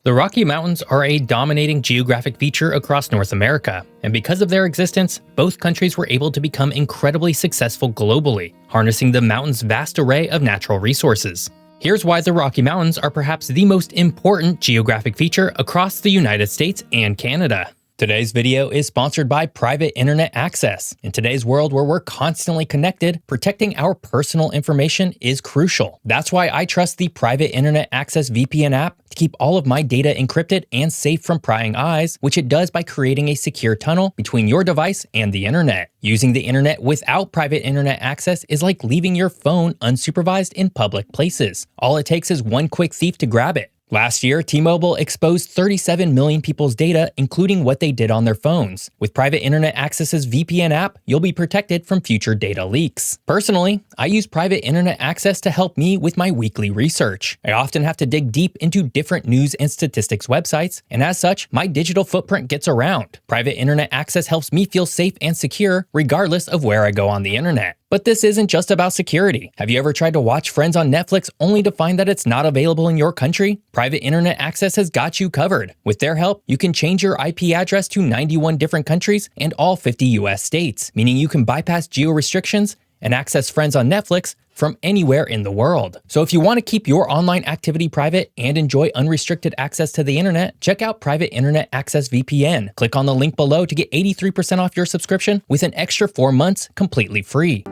The Rocky Mountains are a dominating geographic feature across North America, and because of their existence, both countries were able to become incredibly successful globally, harnessing the mountains' vast array of natural resources. Here's why the Rocky Mountains are perhaps the most important geographic feature across the United States and Canada. Today's video is sponsored by private internet access. In today's world where we're constantly connected, protecting our personal information is crucial. That's why I trust the private internet access VPN app to keep all of my data encrypted and safe from prying eyes, which it does by creating a secure tunnel between your device and the internet. Using the internet without private internet access is like leaving your phone unsupervised in public places. All it takes is one quick thief to grab it. Last year, T-Mobile exposed 37 million people's data, including what they did on their phones. With Private Internet Access's VPN app, you'll be protected from future data leaks. Personally, I use Private Internet Access to help me with my weekly research. I often have to dig deep into different news and statistics websites, and as such, my digital footprint gets around. Private Internet Access helps me feel safe and secure, regardless of where I go on the internet. But this isn't just about security. Have you ever tried to watch Friends on Netflix only to find that it's not available in your country? Private Internet Access has got you covered. With their help, you can change your IP address to 91 different countries and all 50 US states, meaning you can bypass geo restrictions and access Friends on Netflix from anywhere in the world. So if you want to keep your online activity private and enjoy unrestricted access to the internet, check out Private Internet Access VPN. Click on the link below to get 83% off your subscription with an extra 4 months completely free.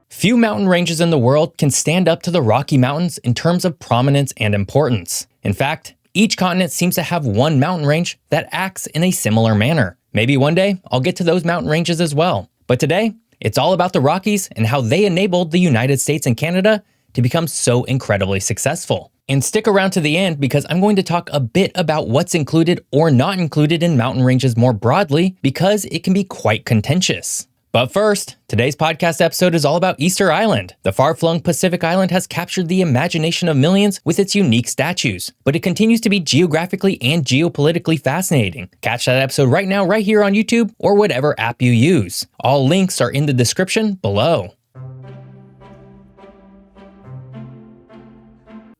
Few mountain ranges in the world can stand up to the Rocky Mountains in terms of prominence and importance. In fact, each continent seems to have one mountain range that acts in a similar manner. Maybe one day I'll get to those mountain ranges as well. But today, it's all about the Rockies and how they enabled the United States and Canada to become so incredibly successful. And stick around to the end because I'm going to talk a bit about what's included or not included in mountain ranges more broadly because it can be quite contentious. But first, today's podcast episode is all about Easter Island. The far-flung Pacific island has captured the imagination of millions with its unique statues, but it continues to be geographically and geopolitically fascinating. Catch that episode right now, right here on YouTube or whatever app you use. All links are in the description below.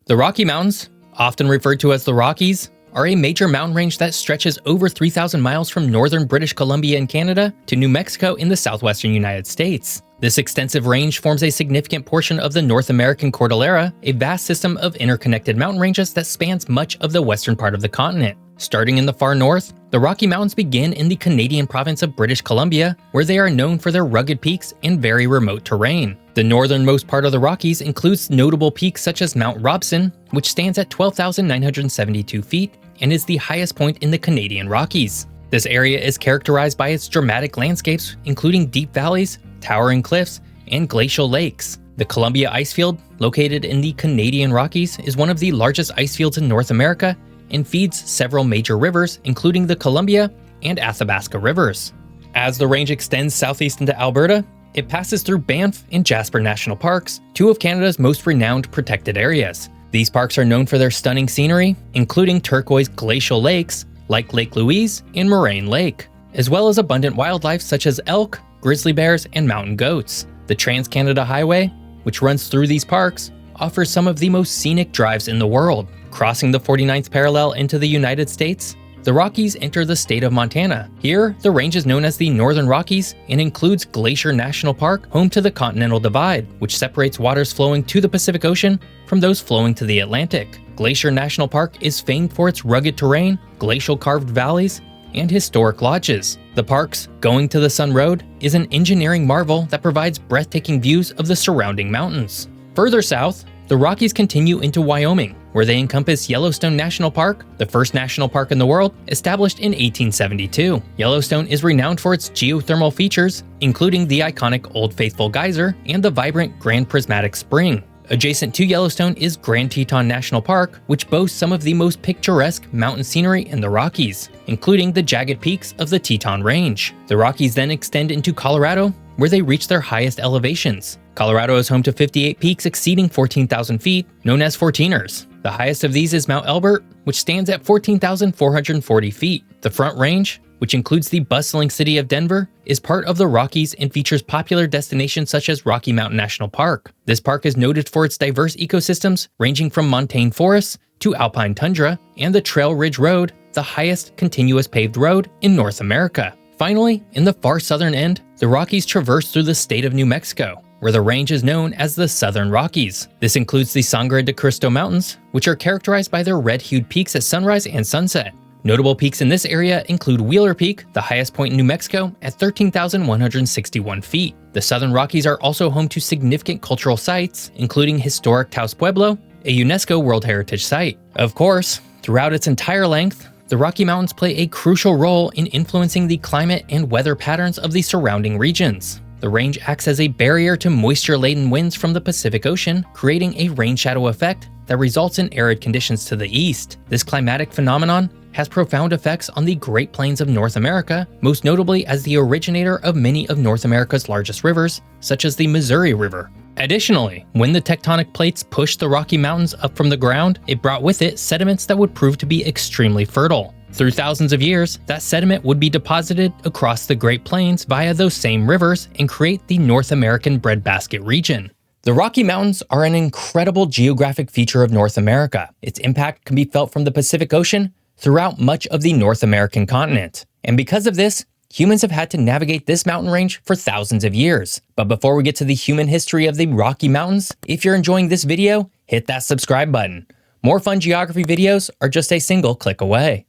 The Rocky Mountains, often referred to as the Rockies, are a major mountain range that stretches over 3,000 miles from northern British Columbia in Canada to New Mexico in the southwestern United States. This extensive range forms a significant portion of the North American Cordillera, a vast system of interconnected mountain ranges that spans much of the western part of the continent. Starting in the far north, the Rocky Mountains begin in the Canadian province of British Columbia, where they are known for their rugged peaks and very remote terrain. The northernmost part of the Rockies includes notable peaks such as Mount Robson, which stands at 12,972 feet and is the highest point in the Canadian Rockies. This area is characterized by its dramatic landscapes, including deep valleys, towering cliffs, and glacial lakes. The Columbia Icefield, located in the Canadian Rockies, is one of the largest ice fields in North America and feeds several major rivers, including the Columbia and Athabasca rivers. As the range extends southeast into Alberta, it passes through Banff and Jasper National Parks, two of Canada's most renowned protected areas. These parks are known for their stunning scenery, including turquoise glacial lakes like Lake Louise and Moraine Lake, as well as abundant wildlife such as elk, grizzly bears, and mountain goats. The Trans-Canada Highway, which runs through these parks, offers some of the most scenic drives in the world. Crossing the 49th parallel into the United States, the Rockies enter the state of Montana. Here, the range is known as the Northern Rockies and includes Glacier National Park, home to the Continental Divide, which separates waters flowing to the Pacific Ocean from those flowing to the Atlantic. Glacier National Park is famed for its rugged terrain, glacial carved valleys, and historic lodges. The park's Going to the Sun Road is an engineering marvel that provides breathtaking views of the surrounding mountains. Further south, the Rockies continue into Wyoming, where they encompass Yellowstone National Park, the first national park in the world, established in 1872. Yellowstone is renowned for its geothermal features, including the iconic Old Faithful Geyser and the vibrant Grand Prismatic Spring. Adjacent to Yellowstone is Grand Teton National Park, which boasts some of the most picturesque mountain scenery in the Rockies, including the jagged peaks of the Teton Range. The Rockies then extend into Colorado, where they reach their highest elevations. Colorado is home to 58 peaks exceeding 14,000 feet, known as 14ers. The highest of these is Mount Elbert, which stands at 14,440 feet. The Front Range, which includes the bustling city of Denver, is part of the Rockies and features popular destinations such as Rocky Mountain National Park. This park is noted for its diverse ecosystems ranging from montane forests to alpine tundra and the Trail Ridge Road, the highest continuous paved road in North America. Finally, in the far southern end, the Rockies traverse through the state of New Mexico, where the range is known as the Southern Rockies. This includes the Sangre de Cristo Mountains, which are characterized by their red-hued peaks at sunrise and sunset. Notable peaks in this area include Wheeler Peak, the highest point in New Mexico, at 13,161 feet. The Southern Rockies are also home to significant cultural sites, including historic Taos Pueblo, a UNESCO World Heritage Site. Of course, throughout its entire length, the Rocky Mountains play a crucial role in influencing the climate and weather patterns of the surrounding regions. The range acts as a barrier to moisture-laden winds from the Pacific Ocean, creating a rain shadow effect that results in arid conditions to the east. This climatic phenomenon has profound effects on the Great Plains of North America, most notably as the originator of many of North America's largest rivers, such as the Missouri River. Additionally, when the tectonic plates pushed the Rocky Mountains up from the ground, it brought with it sediments that would prove to be extremely fertile. Through thousands of years, that sediment would be deposited across the Great Plains via those same rivers and create the North American breadbasket region. The Rocky Mountains are an incredible geographic feature of North America. Its impact can be felt from the Pacific Ocean throughout much of the North American continent. And because of this, humans have had to navigate this mountain range for thousands of years. But before we get to the human history of the Rocky Mountains, if you're enjoying this video, hit that subscribe button. More fun geography videos are just a single click away.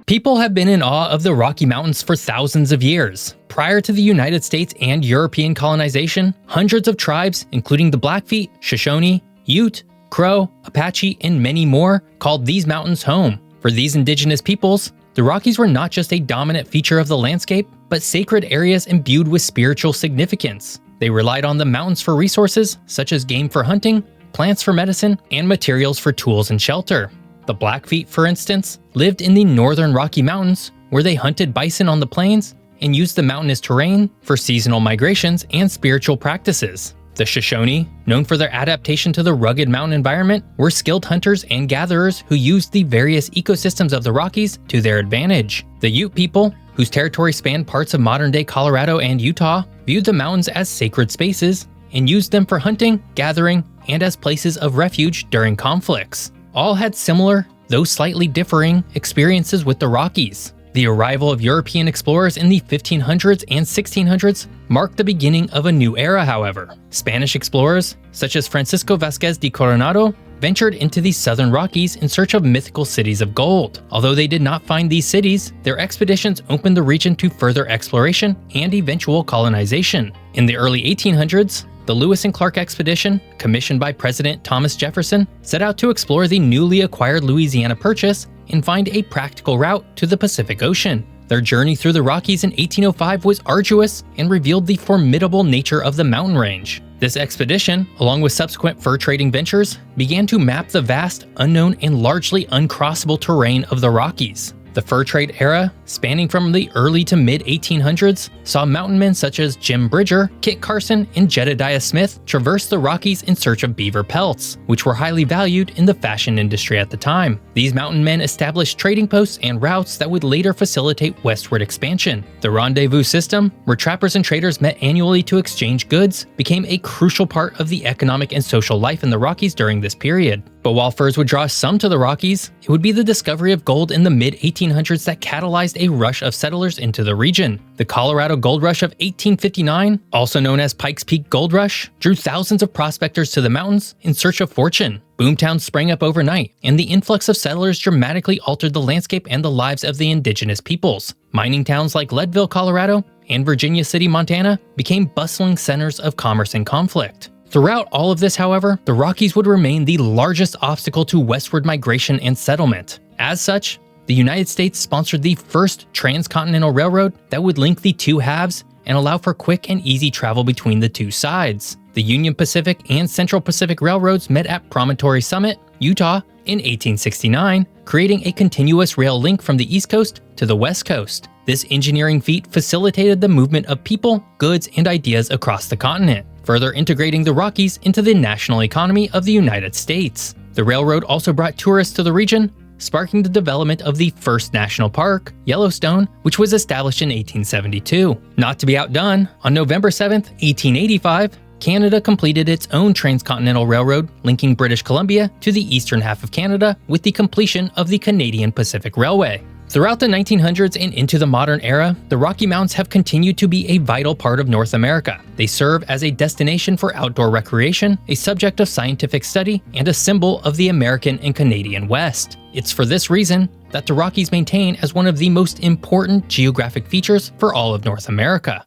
People have been in awe of the Rocky Mountains for thousands of years. Prior to the United States and European colonization, hundreds of tribes, including the Blackfeet, Shoshone, Ute, Crow, Apache, and many more, called these mountains home. For these indigenous peoples, the Rockies were not just a dominant feature of the landscape, but sacred areas imbued with spiritual significance. They relied on the mountains for resources, such as game for hunting, plants for medicine, and materials for tools and shelter. The Blackfeet, for instance, lived in the northern Rocky Mountains, where they hunted bison on the plains and used the mountainous terrain for seasonal migrations and spiritual practices. The Shoshone, known for their adaptation to the rugged mountain environment, were skilled hunters and gatherers who used the various ecosystems of the Rockies to their advantage. The Ute people, whose territory spanned parts of modern-day Colorado and Utah, viewed the mountains as sacred spaces and used them for hunting, gathering, and as places of refuge during conflicts. All had similar, though slightly differing, experiences with the Rockies. The arrival of European explorers in the 1500s and 1600s marked the beginning of a new era, however. Spanish explorers, such as Francisco Vázquez de Coronado, ventured into the southern Rockies in search of mythical cities of gold. Although they did not find these cities, their expeditions opened the region to further exploration and eventual colonization. In the early 1800s, the Lewis and Clark expedition, commissioned by President Thomas Jefferson, set out to explore the newly acquired Louisiana Purchase and find a practical route to the Pacific Ocean. Their journey through the Rockies in 1805 was arduous and revealed the formidable nature of the mountain range. This expedition, along with subsequent fur trading ventures, began to map the vast, unknown, and largely uncrossable terrain of the Rockies. The fur trade era, spanning from the early to mid-1800s, saw mountain men such as Jim Bridger, Kit Carson, and Jedediah Smith traverse the Rockies in search of beaver pelts, which were highly valued in the fashion industry at the time. These mountain men established trading posts and routes that would later facilitate westward expansion. The rendezvous system, where trappers and traders met annually to exchange goods, became a crucial part of the economic and social life in the Rockies during this period. But while furs would draw some to the Rockies, it would be the discovery of gold in the mid-1800s that catalyzed a rush of settlers into the region. The Colorado Gold Rush of 1859, also known as Pikes Peak Gold Rush, drew thousands of prospectors to the mountains in search of fortune. Boomtowns sprang up overnight, and the influx of settlers dramatically altered the landscape and the lives of the indigenous peoples. Mining towns like Leadville, Colorado, and Virginia City, Montana, became bustling centers of commerce and conflict. Throughout all of this, however, the Rockies would remain the largest obstacle to westward migration and settlement. As such, the United States sponsored the first transcontinental railroad that would link the two halves and allow for quick and easy travel between the two sides. The Union Pacific and Central Pacific Railroads met at Promontory Summit, Utah, in 1869, creating a continuous rail link from the East Coast to the West Coast. This engineering feat facilitated the movement of people, goods, and ideas across the continent, further integrating the Rockies into the national economy of the United States. The railroad also brought tourists to the region, sparking the development of the first national park, Yellowstone, which was established in 1872. Not to be outdone, on November 7, 1885, Canada completed its own transcontinental railroad linking British Columbia to the eastern half of Canada with the completion of the Canadian Pacific Railway. Throughout the 1900s and into the modern era, the Rocky Mountains have continued to be a vital part of North America. They serve as a destination for outdoor recreation, a subject of scientific study, and a symbol of the American and Canadian West. It's for this reason that the Rockies maintain as one of the most important geographic features for all of North America.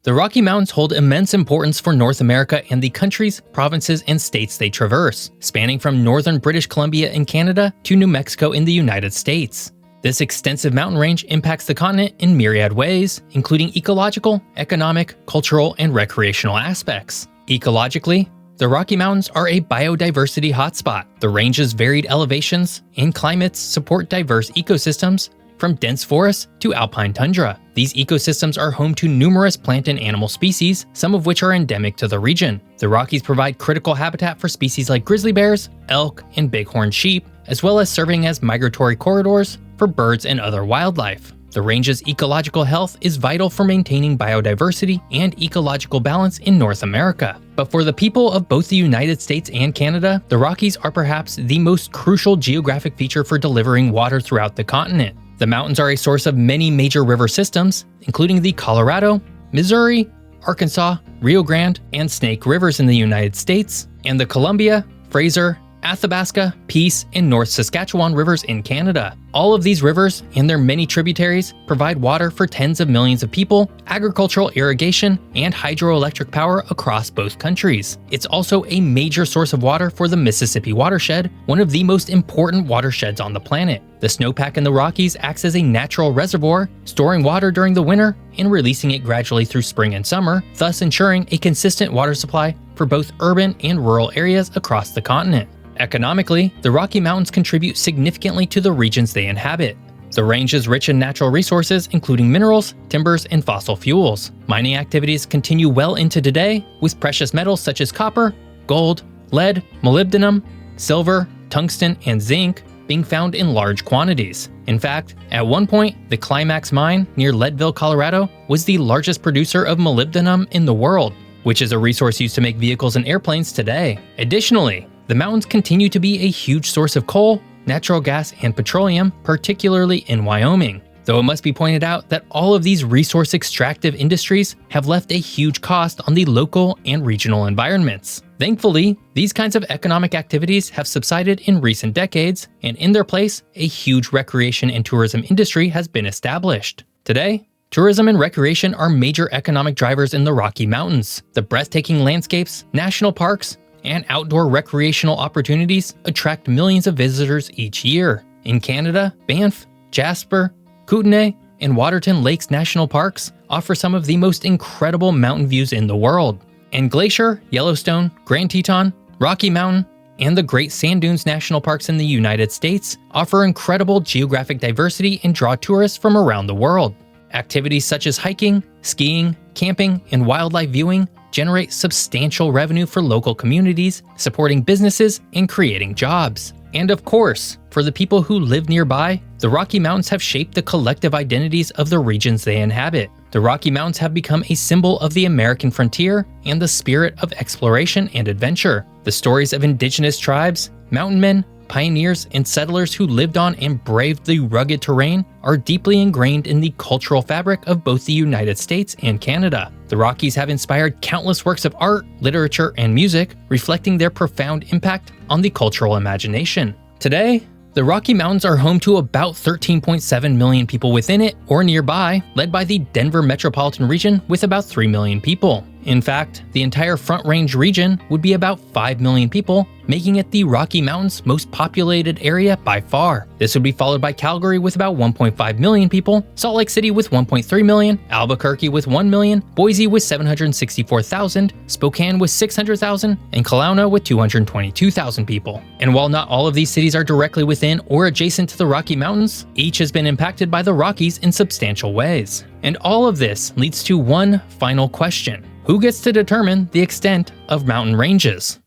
The Rocky Mountains hold immense importance for North America and the countries, provinces, and states they traverse, spanning from northern British Columbia in Canada to New Mexico in the United States. This extensive mountain range impacts the continent in myriad ways, including ecological, economic, cultural, and recreational aspects. Ecologically, the Rocky Mountains are a biodiversity hotspot. The range's varied elevations and climates support diverse ecosystems, from dense forests to alpine tundra. These ecosystems are home to numerous plant and animal species, some of which are endemic to the region. The Rockies provide critical habitat for species like grizzly bears, elk, and bighorn sheep, as well as serving as migratory corridors for birds and other wildlife. The range's ecological health is vital for maintaining biodiversity and ecological balance in North America. But for the people of both the United States and Canada, the Rockies are perhaps the most crucial geographic feature for delivering water throughout the continent. The mountains are a source of many major river systems, including the Colorado, Missouri, Arkansas, Rio Grande, and Snake Rivers in the United States, and the Columbia, Fraser, Athabasca, Peace, and North Saskatchewan rivers in Canada. All of these rivers and their many tributaries provide water for tens of millions of people, agricultural irrigation, and hydroelectric power across both countries. It's also a major source of water for the Mississippi watershed, one of the most important watersheds on the planet. The snowpack in the Rockies acts as a natural reservoir, storing water during the winter and releasing it gradually through spring and summer, thus ensuring a consistent water supply for both urban and rural areas across the continent. Economically, the Rocky Mountains contribute significantly to the regions they inhabit. The range is rich in natural resources, including minerals, timbers, and fossil fuels. Mining activities continue well into today, with precious metals such as copper, gold, lead, molybdenum, silver, tungsten, and zinc being found in large quantities. In fact, at one point, the Climax mine near Leadville, Colorado, was the largest producer of molybdenum in the world, which is a resource used to make vehicles and airplanes today. Additionally, the mountains continue to be a huge source of coal, natural gas, and petroleum, particularly in Wyoming. Though it must be pointed out that all of these resource extractive industries have left a huge cost on the local and regional environments. Thankfully, these kinds of economic activities have subsided in recent decades, and in their place, a huge recreation and tourism industry has been established. Today, tourism and recreation are major economic drivers in the Rocky Mountains. The breathtaking landscapes, national parks, and outdoor recreational opportunities attract millions of visitors each year. In Canada, Banff, Jasper, Kootenay, and Waterton Lakes National Parks offer some of the most incredible mountain views in the world. And Glacier, Yellowstone, Grand Teton, Rocky Mountain, and the Great Sand Dunes National Parks in the United States offer incredible geographic diversity and draw tourists from around the world. Activities such as hiking, skiing, camping, and wildlife viewing generate substantial revenue for local communities, supporting businesses and creating jobs. And of course, for the people who live nearby, the Rocky Mountains have shaped the collective identities of the regions they inhabit. The Rocky Mountains have become a symbol of the American frontier and the spirit of exploration and adventure. The stories of indigenous tribes, mountain men, pioneers, and settlers who lived on and braved the rugged terrain are deeply ingrained in the cultural fabric of both the United States and Canada. The Rockies have inspired countless works of art, literature, and music, reflecting their profound impact on the cultural imagination. Today, the Rocky Mountains are home to about 13.7 million people within it or nearby, led by the Denver metropolitan region with about 3 million people. In fact, the entire Front Range region would be about 5 million people, making it the Rocky Mountains' most populated area by far. This would be followed by Calgary with about 1.5 million people, Salt Lake City with 1.3 million, Albuquerque with 1 million, Boise with 764,000, Spokane with 600,000, and Kelowna with 222,000 people. And while not all of these cities are directly within or adjacent to the Rocky Mountains, each has been impacted by the Rockies in substantial ways. And all of this leads to one final question. Who gets to determine the extent of mountain ranges?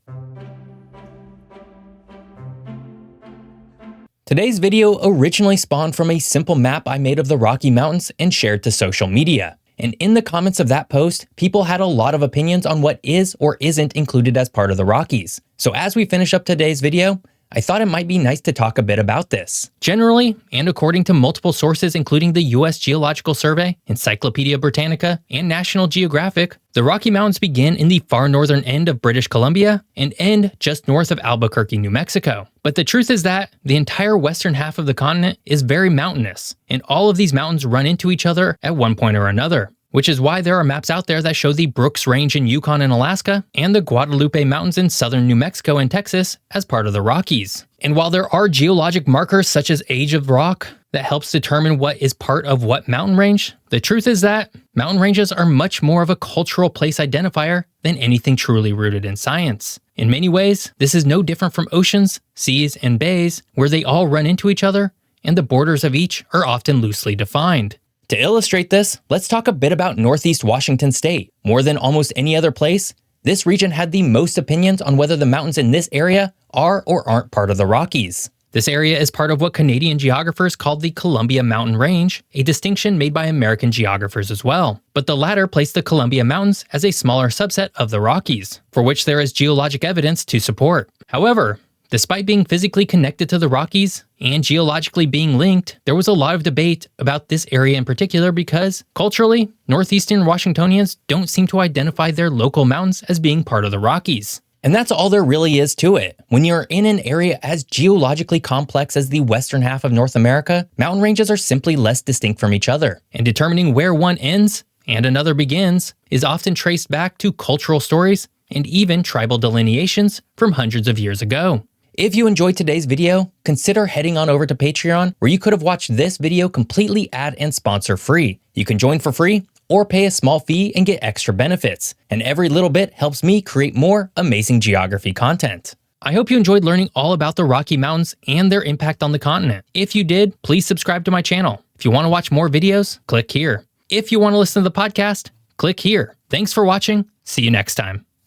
Today's video originally spawned from a simple map I made of the Rocky Mountains and shared to social media. And in the comments of that post, people had a lot of opinions on what is or isn't included as part of the Rockies. So as we finish up today's video, I thought it might be nice to talk a bit about this. Generally, and according to multiple sources including the US Geological Survey, Encyclopedia Britannica, and National Geographic, the Rocky Mountains begin in the far northern end of British Columbia and end just north of Albuquerque, New Mexico. But the truth is that the entire western half of the continent is very mountainous, and all of these mountains run into each other at one point or another. Which is why there are maps out there that show the Brooks Range in Yukon and Alaska and the Guadalupe Mountains in southern New Mexico and Texas as part of the Rockies. And while there are geologic markers such as age of rock that helps determine what is part of what mountain range, the truth is that mountain ranges are much more of a cultural place identifier than anything truly rooted in science. In many ways, this is no different from oceans, seas, and bays where they all run into each other and the borders of each are often loosely defined. To illustrate this, let's talk a bit about Northeast Washington State. More than almost any other place, this region had the most opinions on whether the mountains in this area are or aren't part of the Rockies. This area is part of what Canadian geographers called the Columbia Mountain Range, a distinction made by American geographers as well. But the latter placed the Columbia Mountains as a smaller subset of the Rockies, for which there is geologic evidence to support. However, despite being physically connected to the Rockies and geologically being linked, there was a lot of debate about this area in particular because, culturally, northeastern Washingtonians don't seem to identify their local mountains as being part of the Rockies. And that's all there really is to it. When you're in an area as geologically complex as the western half of North America, mountain ranges are simply less distinct from each other. And determining where one ends and another begins is often traced back to cultural stories and even tribal delineations from hundreds of years ago. If you enjoyed today's video, consider heading on over to Patreon, where you could have watched this video completely ad and sponsor free. You can join for free or pay a small fee and get extra benefits. And every little bit helps me create more amazing geography content. I hope you enjoyed learning all about the Rocky Mountains and their impact on the continent. If you did, please subscribe to my channel. If you want to watch more videos, click here. If you want to listen to the podcast, click here. Thanks for watching. See you next time.